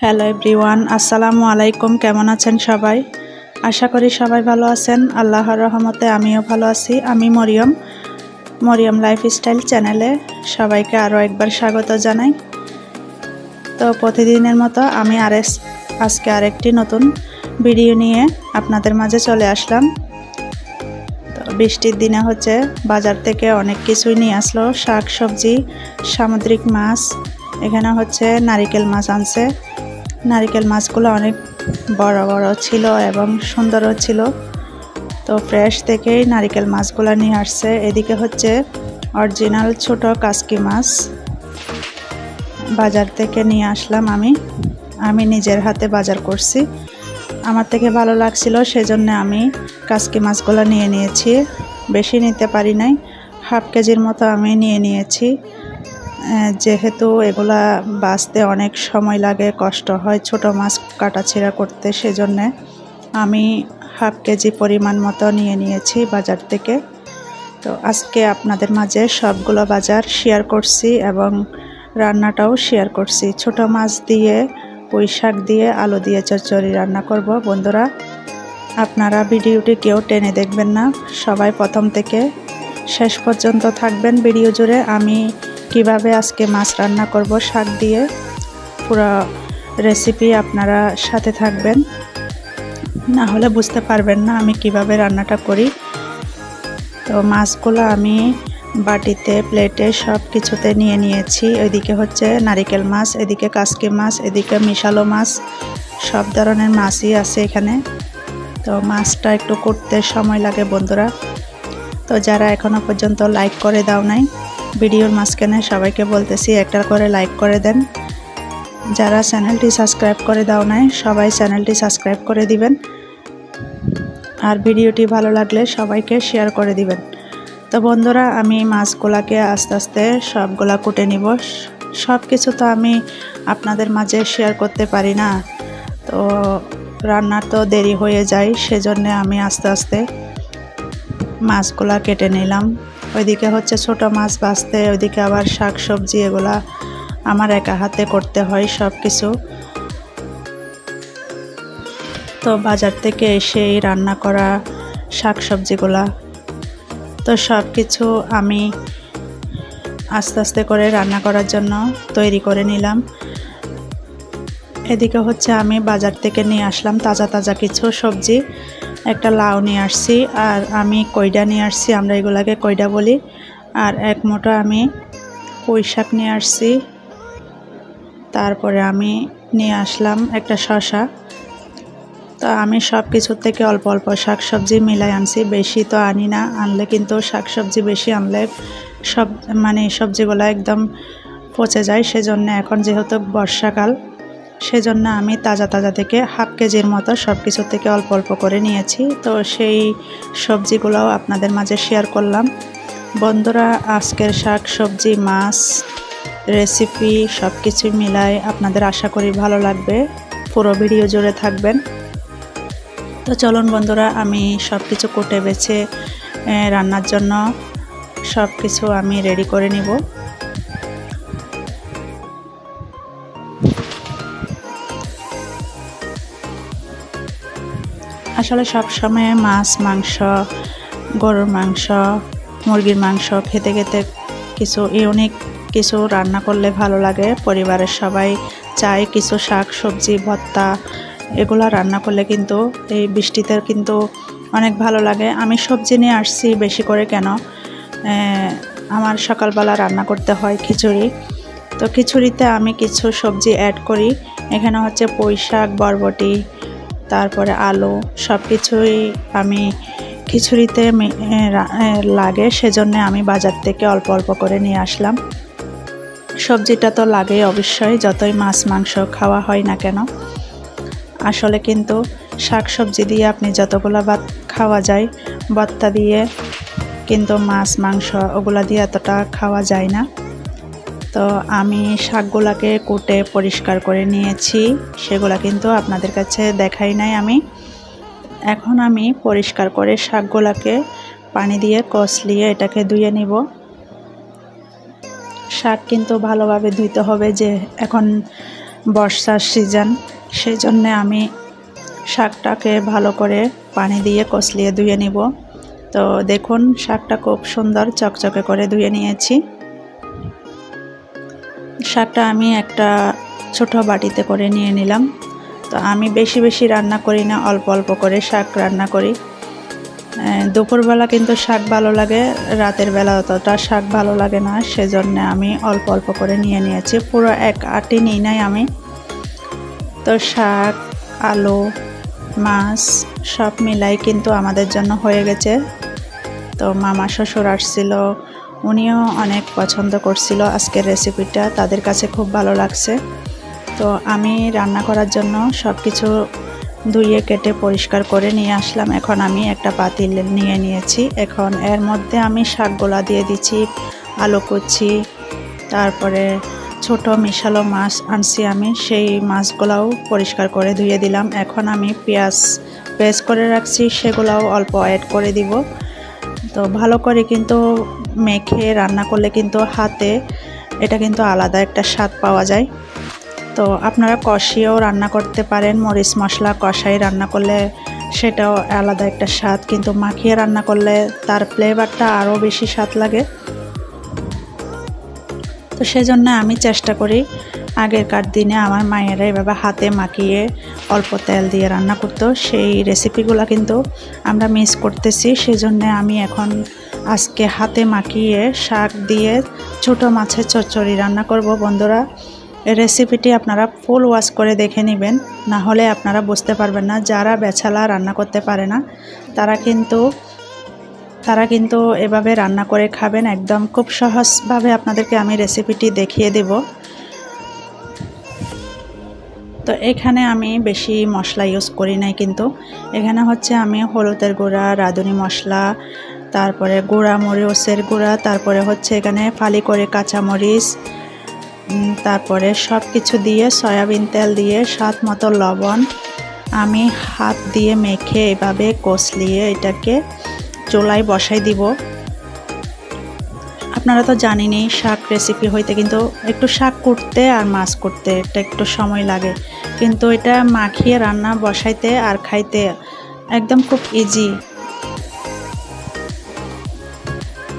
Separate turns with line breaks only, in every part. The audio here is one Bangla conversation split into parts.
হ্যালো এভরিওয়ান, আসসালামু আলাইকুম। কেমন আছেন সবাই? আশা করি সবাই ভালো আছেন। আল্লাহর রহমতে আমিও ভালো আছি। আমি মরিয়ম লাইফস্টাইল চ্যানেলে সবাইকে আরও একবার স্বাগত জানাই। তো প্রতিদিনের মতো আমি আজকে আরেকটি নতুন ভিডিও নিয়ে আপনাদের মাঝে চলে আসলাম। তো বৃষ্টির দিনে বাজার থেকে অনেক কিছুই নিয়ে আসলো, শাক সবজি, সামুদ্রিক মাছ। এখানে নারিকেল মাছ আনছে। নারিকেল মাছগুলো অনেক বড় বড় ছিল এবং সুন্দরও ছিল। তো ফ্রেশ থেকেই নারিকেল মাছগুলো নিয়ে আসছে। এদিকে অরিজিনাল ছোট কাসকি মাছ বাজার থেকে নিয়ে আসলাম। আমি নিজের হাতে বাজার করছি। আমার থেকে ভালো লাগছিল, সেজন্য আমি কাসকি মাছগুলো নিয়ে নিয়েছি। বেশি নিতে পারি নাই, হাফ কেজির মতো আমি নিয়ে নিয়েছি। যেহেতু এগুলা বাছতে অনেক সময় লাগে, কষ্ট হয় ছোট মাছ কাটাছিঁড়া করতে, সেজন্য আমি হাফ কেজি পরিমাণ মতো নিয়ে নিয়েছি বাজার থেকে। তো আজকে আপনাদের মাঝে সবগুলো বাজার শেয়ার করছি এবং রান্নাটাও শেয়ার করছি। ছোট মাছ দিয়ে, পুঁই শাক দিয়ে, আলু দিয়ে চচ্চড়ি রান্না করব। বন্ধুরা, আপনারা ভিডিওটি কেউ টেনে দেখবেন না, সবাই প্রথম থেকে শেষ পর্যন্ত থাকবেন ভিডিও জুড়ে। আমি কিভাবে আজকে মাছ রান্না করব শাক দিয়ে, পুরো রেসিপি আপনারা সাথে থাকবেন, না হলে বুঝতে পারবেন না আমি কিভাবে রান্নাটা করি। তো মাছগুলো আমি বাটিতে, প্লেটে সব কিছুতে নিয়ে নিয়েছি। এদিকে নারিকেল মাছ, এদিকে কাসকি মাছ, এদিকে মিশালো মাছ, সব ধরনের মাছই আছে এখানে। তো মাছটা একটু করতে সময় লাগে বন্ধুরা। তো যারা এখনো পর্যন্ত লাইক করে দাও নাই, ভিডিওর মাঝখানে সবাইকে বলতেছি একটা করে লাইক করে দেন। যারা চ্যানেলটি সাবস্ক্রাইব করে দাও নাই, সবাই চ্যানেলটি সাবস্ক্রাইব করে দিবেন। আর ভিডিওটি ভালো লাগলে সবাইকে শেয়ার করে দিবেন। তো বন্ধুরা, আমি মাছগুলাকে আস্তে আস্তে সবগুলা কুটে নিব। সব কিছু তো আমি আপনাদের মাঝে শেয়ার করতে পারি না, তো রান্নার তো দেরি হয়ে যায়, সেজন্য আমি আস্তে আস্তে মাছগুলা কেটে নিলাম। ওইদিকে ছোট মাছ ভাজতে, ওইদিকে আবার শাক সবজি, এগুলা আমার একা হাতে করতে হয় সব কিছু। তো বাজার থেকে এসেই রান্না করা শাক সবজিগুলা, তো সব কিছু আমি আস্তে আস্তে করে রান্না করার জন্য তৈরি করে নিলাম। এদিকে আমি বাজার থেকে নিয়ে আসলাম তাজা তাজা কিছু সবজি। একটা লাউ নিয়ে আসছি, আর আমি কইডা নিয়ে আসছি, আমরা এগুলাকে কইডা বলি। আর এক মুঠো আমি পুঁই শাক নিয়ে আসছি। তারপরে আমি নিয়ে আসলাম একটা শসা। তো আমি সব কিছুর থেকে অল্প অল্প শাক সবজি মিলাই আনছি, বেশি তো আনি না। আনলে কিন্তু শাক সবজি বেশি আনলে সবজিগুলো একদম পচে যায়। সেজন্য এখন যেহেতু বর্ষাকাল, সেজন্য আমি তাজা তাজা থেকে হাফ কেজির মতো সব কিছু থেকে অল্প অল্প করে নিয়েছি। তো সেই সবজিগুলোও আপনাদের মাঝে শেয়ার করলাম। বন্ধুরা, আজকের শাক সবজি মাছ রেসিপি সব কিছু মিলাই আপনাদের আশা করি ভালো লাগবে। পুরো ভিডিও জুড়ে থাকবেন। তো চলুন বন্ধুরা, আমি সব কিছু কুটে বেছে রান্নার জন্য সব কিছু আমি রেডি করে নিব। আসলে সব সময় মাছ, মাংস, গরুর মাংস, মুরগির মাংস খেতে খেতে কিছু ইউনিক কিছু রান্না করলে ভালো লাগে। পরিবারের সবাই চায় কিছু শাক সবজি ভর্তা এগুলা রান্না করলে কিন্তু এই বৃষ্টিতে কিন্তু অনেক ভালো লাগে। আমি সবজি নিয়ে আসছি বেশি করে, কেন আমার সকালবেলা রান্না করতে হয় খিচুড়ি। তো খিচুড়িতে আমি কিছু সবজি অ্যাড করি। এখানে পুঁই শাক, বরবটি, তারপরে আলু, সব কিছুই আমি খিচুড়িতে লাগে, সেজন্য আমি বাজার থেকে অল্প অল্প করে নিয়ে আসলাম। সবজিটা তো লাগেই অবশ্যই, যতই মাছ মাংস খাওয়া হয় না কেন। আসলে কিন্তু শাক সবজি দিয়ে আপনি যতগুলো ভাত খাওয়া যায়, ভর্তা দিয়ে কিন্তু মাছ মাংস ওগুলা দিয়ে এতটা খাওয়া যায় না। তো আমি শাকগুলাকে কুটে পরিষ্কার করে নিয়েছি, সেগুলা কিন্তু আপনাদের কাছে দেখাই নাই আমি। এখন আমি পরিষ্কার করে শাকগুলাকে পানি দিয়ে কষলিয়ে এটাকে ধুয়ে নিব। শাক কিন্তু ভালোভাবে ধুইতে হবে, যে এখন বর্ষার সিজন, সেই জন্যে আমি শাকটাকে ভালো করে পানি দিয়ে কষলিয়ে ধুয়ে নিব। তো দেখুন শাকটা খুব সুন্দর চকচকে করে ধুয়ে নিয়েছি। শাকটা আমি একটা ছোট বাটিতে করে নিয়ে নিলাম। তো আমি বেশি বেশি রান্না করি না, অল্প অল্প করে শাক রান্না করি। দুপুরবেলা কিন্তু শাক ভালো লাগে, রাতের বেলা অতটা শাক ভালো লাগে না, সেজন্য আমি অল্প অল্প করে নিয়ে নিয়েছি, পুরো এক আটি নিই নাই আমি। তো শাক, আলু, মাছ সব মিলাই কিন্তু আমাদের জন্য হয়ে গেছে। তো মামা শ্বশুর আসছিল, উনিও অনেক পছন্দ করছিল আজকের রেসিপিটা, তাদের কাছে খুব ভালো লাগছে। তো আমি রান্না করার জন্য সব কিছু ধুয়ে কেটে পরিষ্কার করে নিয়ে আসলাম। এখন আমি একটা পাতিল নিয়ে নিয়েছি। এখন এর মধ্যে আমি শাকগুলা দিয়ে দিচ্ছি, আলু কুচি, তারপরে ছোট মিশালো মাছ আনছি আমি, সেই মাছগুলাও পরিষ্কার করে ধুয়ে দিলাম। এখন আমি পেঁয়াজ পেস্ট করে রাখছি, সেগুলাও অল্প অ্যাড করে দিব। তো ভালো করে কিন্তু মেখে রান্না করলে কিন্তু হাতে এটা কিন্তু আলাদা একটা স্বাদ পাওয়া যায়। তো আপনারা কষিয়েও রান্না করতে পারেন, মরিচ মশলা কষাই রান্না করলে সেটাও আলাদা একটা স্বাদ, কিন্তু মাখিয়ে রান্না করলে তার ফ্লেভারটা আরও বেশি স্বাদ লাগে। তো সেজন্য আমি চেষ্টা করি, আগেরকার দিনে আমার মায়েরা এভাবে হাতে মাখিয়ে অল্প তেল দিয়ে রান্না করতো, সেই রেসিপিগুলো কিন্তু আমরা মিস করতেছি। সেজন্য আমি এখন আজকে হাতে মাখিয়ে শাক দিয়ে ছোট মাছের চচ্চড়ি রান্না করব। বন্ধুরা, এই রেসিপিটি আপনারা ফুল ওয়াশ করে দেখে নেবেন, না হলে আপনারা বুঝতে পারবেন না। যারা বেছালা রান্না করতে পারে না তারা কিন্তু এভাবে রান্না করে খাবেন, একদম খুব সহজভাবে আপনাদেরকে আমি রেসিপিটি দেখিয়ে দেব। তো এখানে আমি বেশি মশলা ইউজ করি নাই, কিন্তু এখানে হচ্ছে আমি হলুদের গুঁড়া, রাঁধুনি মশলা, তারপরে গুঁড়া মরিচের গুঁড়া, তারপরে হচ্ছে এখানে ফালি করে কাঁচামরিচ, তারপরে সব কিছু দিয়ে সয়াবিন তেল দিয়ে স্বাদ মতো লবণ আমি হাত দিয়ে মেখে এভাবে কষলিয়ে এটাকে চুলায় বসাই দিব। আপনারা তো জানেনই শাক রেসিপি হইতে কিন্তু একটু শাক কুটতে আর মাছ কুটতে এটা একটু সময় লাগে, কিন্তু এটা মাখিয়ে রান্না বসাইতে আর খাইতে একদম খুব ইজি।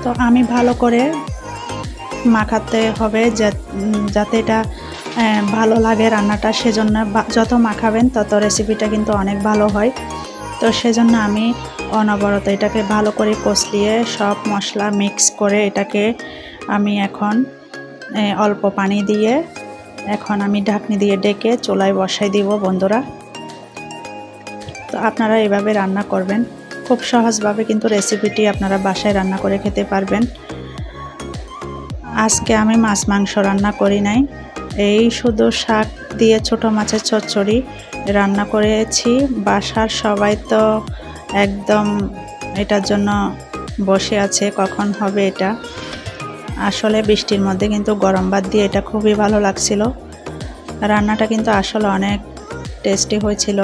তো আমি ভালো করে মাখাতে হবে যাতে এটা ভালো লাগে রান্নাটা, সেজন্য যত মাখাবেন তত রেসিপিটা কিন্তু অনেক ভালো হয়। তো সেজন্য আমি অনবরত এটাকে ভালো করে কষলিয়ে সব মশলা মিক্স করে এটাকে আমি এখন অল্প পানি দিয়ে এখন আমি ঢাকনি দিয়ে ডেকে চুলায় বসাই দিব। বন্ধুরা, তো আপনারা এভাবে রান্না করবেন, খুব সহজভাবে কিন্তু রেসিপিটি আপনারা বাসায় রান্না করে খেতে পারবেন। আজকে আমি মাছ মাংস রান্না করি নাই, এই শুধু শাক দিয়ে ছোট মাছের চচ্চড়ি রান্না করেছি। বাসার সবাই তো একদম এটার জন্য বসে আছে কখন হবে এটা। আসলে বৃষ্টির মধ্যে কিন্তু গরম ভাত দিয়ে এটা খুবই ভালো লাগছিল। রান্নাটা কিন্তু আসলে অনেক টেস্টি হয়েছিল।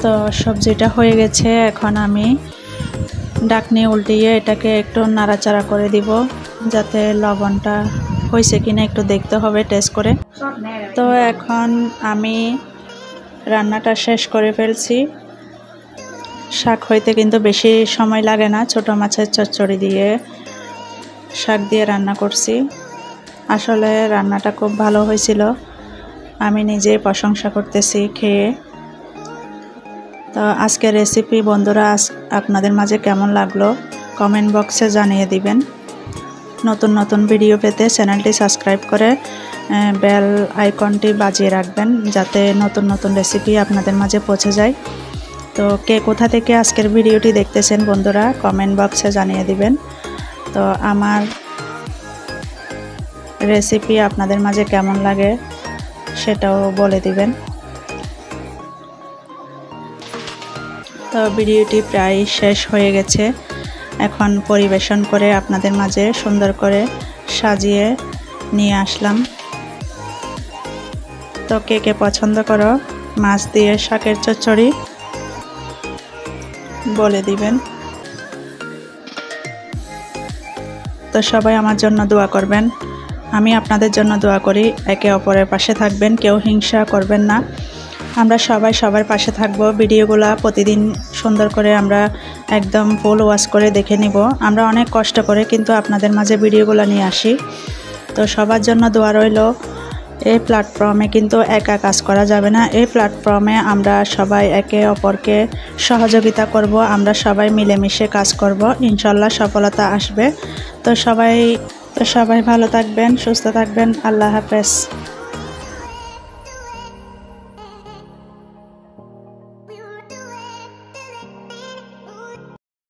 তো সবজিটা হয়ে গেছে, এখন আমি ঢাকনি উল্টিয়ে এটাকে একটু নাড়াচাড়া করে দিব, যাতে লবণটা হয়েছে কিনা একটু দেখতে হবে টেস্ট করে। তো এখন আমি রান্নাটা শেষ করে ফেলছি। শাক হইতে কিন্তু বেশি সময় লাগে না, ছোট মাছের চচ্চড়ি দিয়ে শাক দিয়ে রান্না করছি। আসলে রান্নাটা খুব ভালো হয়েছিল, আমি নিজেই প্রশংসা করতেছি খেয়ে। তো আজকের রেসিপি বন্ধুরা আপনাদের মাঝে কেমন লাগলো কমেন্ট বক্সে জানিয়ে দিবেন। নতুন নতুন ভিডিও পেতে চ্যানেলটি সাবস্ক্রাইব করে বেল আইকনটি বাজিয়ে রাখবেন, যাতে নতুন নতুন রেসিপি আপনাদের মাঝে পৌঁছে যায়। তো কে কোথা থেকে আজকের ভিডিওটি দেখতেছেন বন্ধুরা কমেন্ট বক্সে জানিয়ে দিবেন। তো আমার রেসিপি আপনাদের মাঝে কেমন লাগে সেটাও বলে দিবেন। তো ভিডিওটি প্রায় শেষ হয়ে গেছে, এখন পরিবেশন করে আপনাদের মাঝে সুন্দর করে সাজিয়ে নিয়ে আসলাম। তো কে কে পছন্দ করো মাছ দিয়ে শাকের চচ্চড়ি বলে দিবেন। তো সবাই আমার জন্য দোয়া করবেন, আমি আপনাদের জন্য দোয়া করি, একে অপরের পাশে থাকবেন, কেউ হিংসা করবেন না। আমরা সবাই সবার পাশে থাকবো। ভিডিওগুলো প্রতিদিন সুন্দর করে আমরা একদম ফুল ওয়াচ করে দেখে নিব। আমরা অনেক কষ্ট করে কিন্তু আপনাদের মাঝে ভিডিওগুলো নিয়ে আসি। তো সবার জন্য দোয়া রইল। এই প্ল্যাটফর্মে কিন্তু একা কাজ করা যাবে না। এই প্ল্যাটফর্মে আমরা সবাই একে অপরকে সহযোগিতা করব, আমরা সবাই মিলেমিশে কাজ করব, ইনশাল্লাহ সফলতা আসবে। তো সবাই ভালো থাকবেন, সুস্থ থাকবেন। আল্লাহ হাফেজ।